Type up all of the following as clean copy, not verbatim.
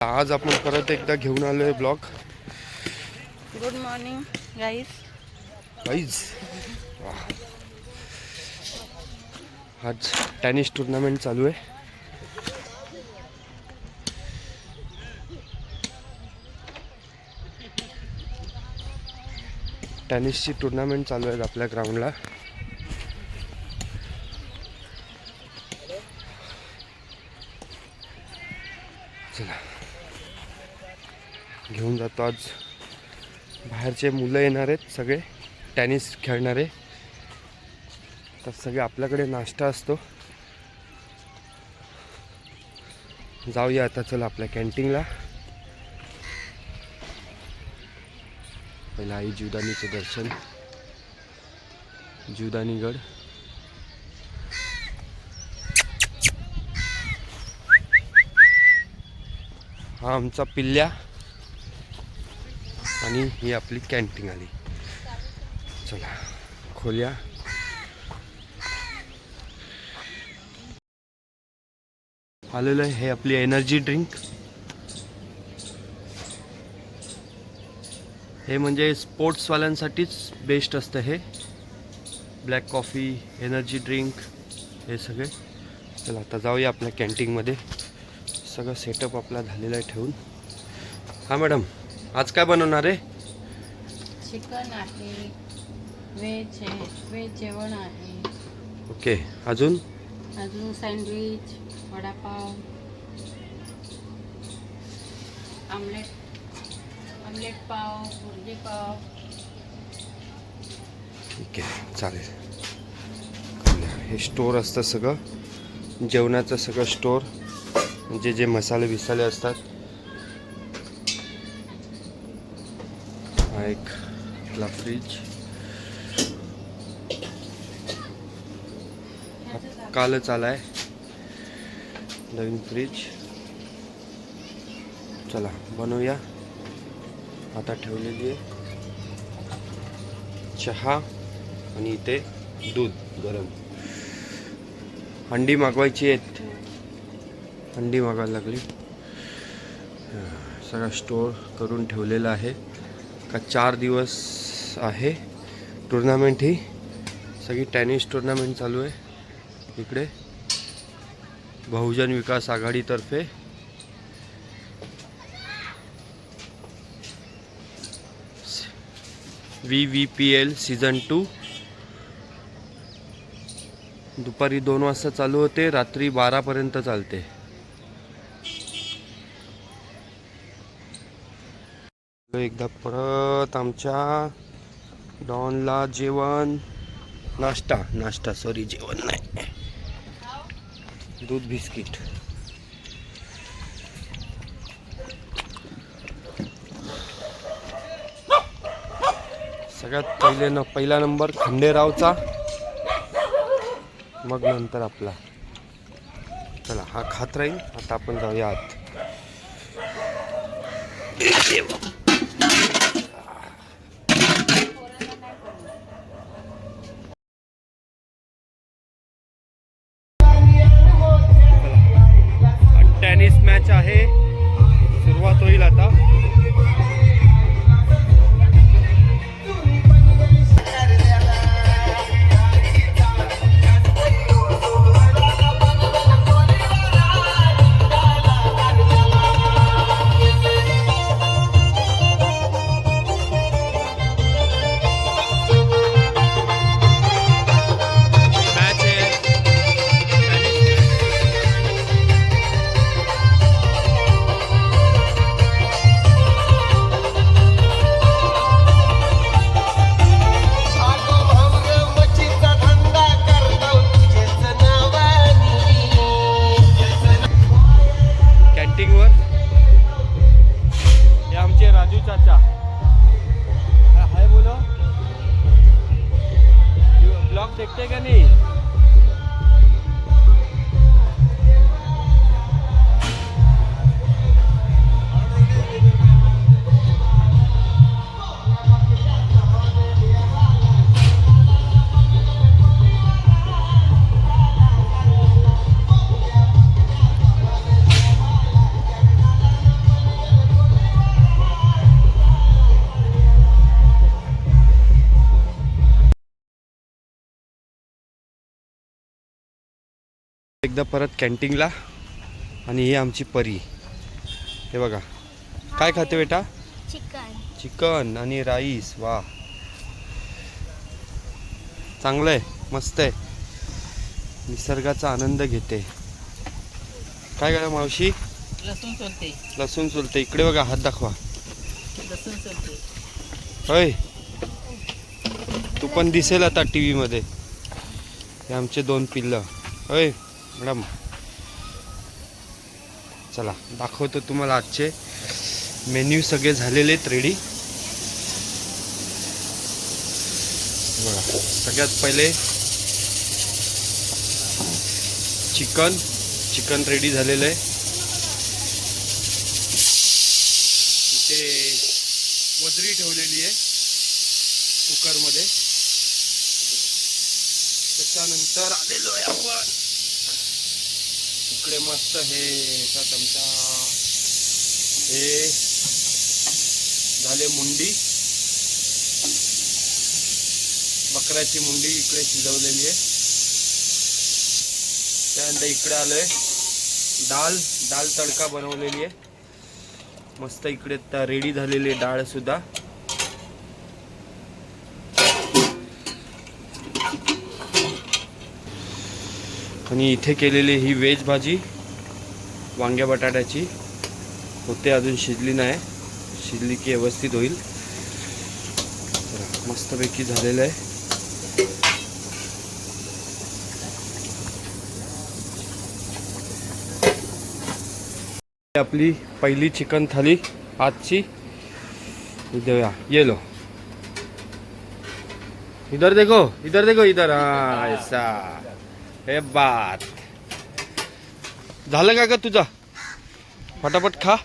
आज आपण परत एकदा घेऊन आलोय ब्लॉग. Good morning guys. आज टेनिस टूर्नामेंट चालू आहे. टेनिसची टूर्नामेंट चालू आहे आपल्या ग्राउंडला. चला घेऊन जातो. आज बाहेरचे मुलं येणार आहेत सगळे टेनिस खेळणारे. तर सगळे आपल्याकडे नाश्ता असतो. जाऊया आता चला आपल्या कॅन्टीनला. पहिला आई जीवदानीचं दर्शन. जीवदानीगड. हा आमचा पिल्ल्या आणि ही आपली कॅन्टीन आली. चला खोल्या. आलेलं आहे हे आपली एनर्जी ड्रिंक. हे म्हणजे स्पोर्ट्सवाल्यांसाठीच बेस्ट असतं हे. ब्लॅक कॉफी, एनर्जी ड्रिंक हे सगळे. चला आता जाऊया आपल्या कॅन्टीनमध्ये. सगळं सेटअप आपला झालेला आहे ठेवून. हां मॅडम, आज काय बनवणार आहे? चिकन आहे, वेज जेवण आहे. ओके, अजून सँडविच, वडापाव, आमलेट पाव, भुर्जी पाव. ठीक आहे चालेल. हे स्टोर असतं सगळं जेवणाचं, सगळं स्टोर. जे मसाले बिसाले असतात. हा एक आपला फ्रीज. कालच आलाय नवीन फ्रीज. चला बनवूया. आता ठेवलेली आहे चहा आणि इथे दूध गरम. अंडी मागवायची आहेत. अंडी मागायला लागली. सगळा स्टोर करून ठेवलेला आहे. का 4 दिवस आहे टुर्नामेंट. ही सगळी टेनिस टुर्नामेंट चालू आहे इकडे बहुजन विकास आघाडीतर्फे. VVPL सीझन 2 दुपारी 2 वाजता चालू होते, रात्री 12 पर्यंत चालते. एकदा परत आमच्या डॉनला जेवण, नाश्ता सॉरी जेवण नाही, दूध बिस्किट. सगळ्यात पहिला नंबर खंडेरावचा, मग नंतर आपला. चला हा खात राहील. आता आपण जाऊया आत. टेनिस मॅच आहे, सुरुवात होईल आता. एकदा परत कॅन्टीनला. आणि ही आमची परी. हे बघा काय खाते बेटा. चिकन आणि राईस. वा चांगलं आहे, मस्त आहे. निसर्गाचा आनंद घेते. काय करा मावशी. लसूण सोलते. लसूण सोलते. इकडे बघा हात दाखवा. लसूण सोलते. होय तू पण दिसेल आता टी व्हीमध्ये. हे आमचे 2 पिल्लं. होय मॅडम. चला दाखवतो तुम्हाला आजचे मेन्यू. सगळे झालेले आहेत रेडी. बघा सगळ्यात पहिले चिकन रेडी झालेलं आहे. इथे वजरी ठेवलेली आहे कुकरमध्ये. त्याच्यानंतर आलेलो आहे आपण इकडे. मस्त हे चमचा हे झाले मुंडी. बकऱ्याची मुंडी इकडे शिजवलेली आहे. त्यानंतर इकडे आलोय डाळ तडका बनवलेली आहे. मस्त इकडे रेडी झालेली डाळ सुद्धा. आणि इथे केलेली ही व्हेज भाजी वांग्या बटाट्याची होते. अजून शिजली नाही. शिजली की व्यवस्थित होईल. मस्तपैकी झालेलं आहे. आपली पहिली चिकन थाली आजची. देऊया. ये लो. इधर देखो इधर. हाँ ऐसा. हे बात झालं का तुझा. फटाफट खा.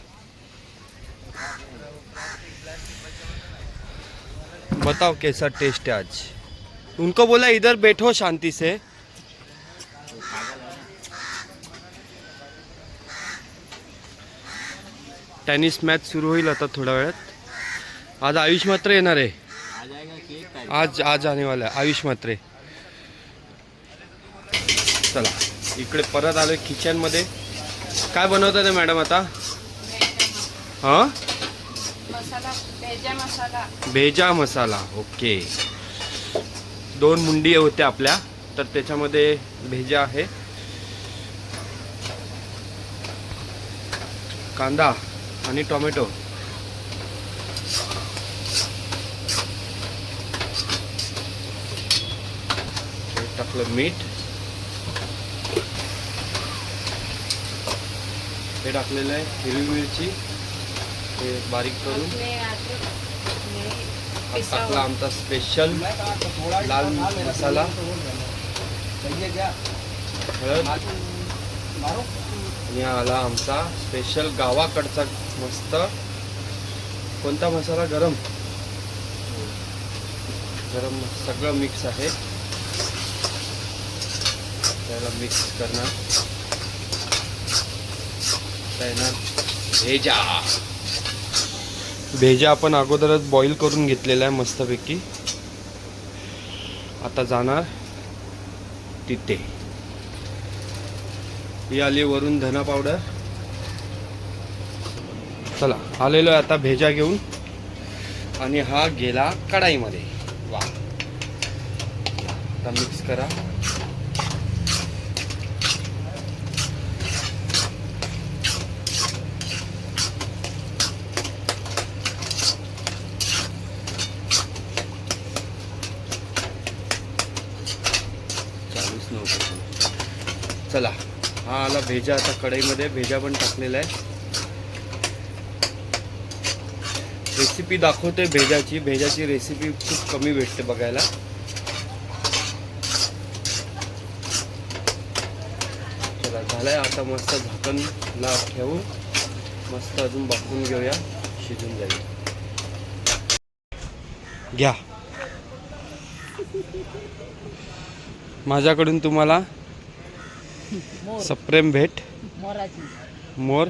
बताओ कैसा टेस्ट है आज. उनको बोला इधर बैठो शांति से. टेनिस मॅच सुरू होईल आता थोड्या वेळात. आज आयुष मात्रे येणार आहे. आज आने वाला है आयुष मात्रे. चला इकडे परत आलोय किचन मध्ये. काय बनवतात आहे मॅडम आता. हां मसाला भेजा मसाला. भेजा मसाला. ओके. 2 मुंडी होत्या आपल्या तर त्याच्यामध्ये भेजा आहे. कांदा आणि टोमॅटो. टाकलं मीठ. हे टाकलेलं आहे हिरवी मिरची. हे बारीक करून टाकला आमचा स्पेशल लाल मसाला. हळद. आणि आला आमचा स्पेशल गावाकडचा मस्त कोणता मसाला. गरम सगळं मिक्स आहे. त्याला मिक्स करणार. भेजा आपण अगोदरच बॉईल करून घेतलेला आहे मस्तपैकी. आता जाणार तिथे. ही आली वरून धना पावडर. चला आलेलो आहे आता भेजा घेऊन. आणि हा गेला कढाईमध्ये. वा. आता मिक्स करा. चला हा आला भेजा आता कढईमध्ये. भेजा पण टाकलेला आहे. रेसिपी दाखवते भेजाची. भेजाची रेसिपी खूप कमी भेटते बघायला. चला झालंय आता. मस्त झाकणला ठेवून मस्त अजून बाफून घेऊया. शिजून जाईल. घ्या माझ्याकडून तुम्हाला सप्रेम भेट. मोर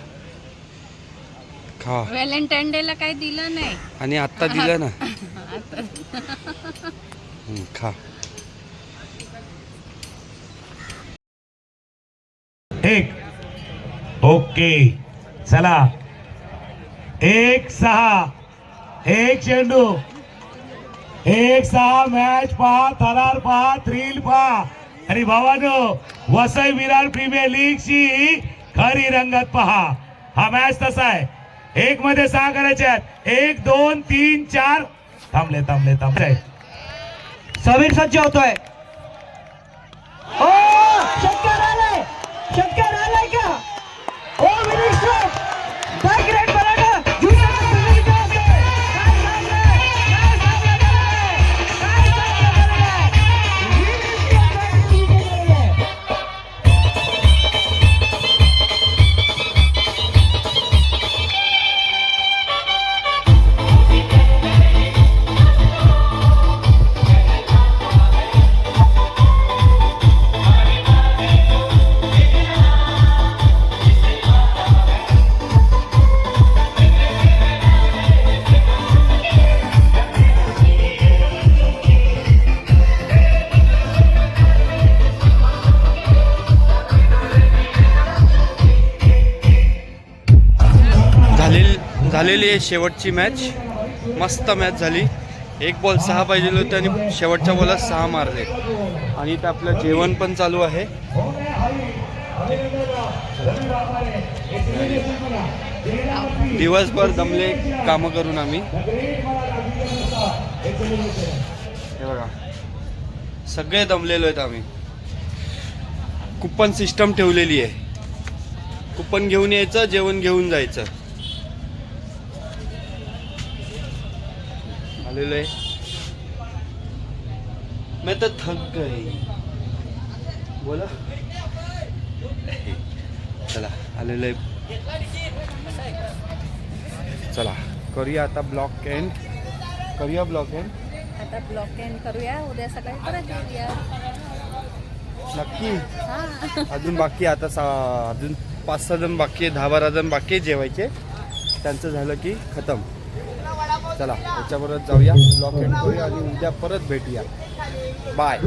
खा. व्हॅलेंटाईन डे ला काही दिलं नाही आणि आत्ता दिलं ना. खा. 1 ओके चला 1-6 एक चेंडू 1-6 मॅच पहा थरार पहा थ्रिल पहा आणि भावानो वसई विरार प्रीमियर लीग ची खरी रंगत पहा हा मॅच तसा आहे 1 मध्ये 6 करायचे आहेत 1 2 3 4 थांबले समीर सज्ज होतोय ओ षटकार आलाय का ओ विनिश्चय बाईक रेड बलाडा झालेली आहे शेवटची मॅच मस्त मॅच झाली 1 बॉल 6 पाहिजे होते आणि शेवटच्या बॉलात 6 मारले आणि इथं आपलं जेवण पण चालू आहे दिवसभर दमले कामं करून आम्ही हे बघा सगळे दमलेलो आहेत आम्ही कुपन सिस्टम ठेवलेली आहे कुपन घेऊन यायचं जेवण घेऊन जायचं आलेलो आहे मैं तो थक गई बोला चला आलेलो आहे चला करूया आता ब्लॉक एंड आता ब्लॉक एंड करूया उद्या सकाळी परत येऊया नक्की हा अजून बाकी आता अजून 5-6 जण बाकी आहे 10-12 जण बाकी आहे जेवायचे त्यांचं झालं की खतम चला त्याच्याबरोबर जाऊया ब्लॉक एंड करूया आणि उद्या परत भेटूया बाय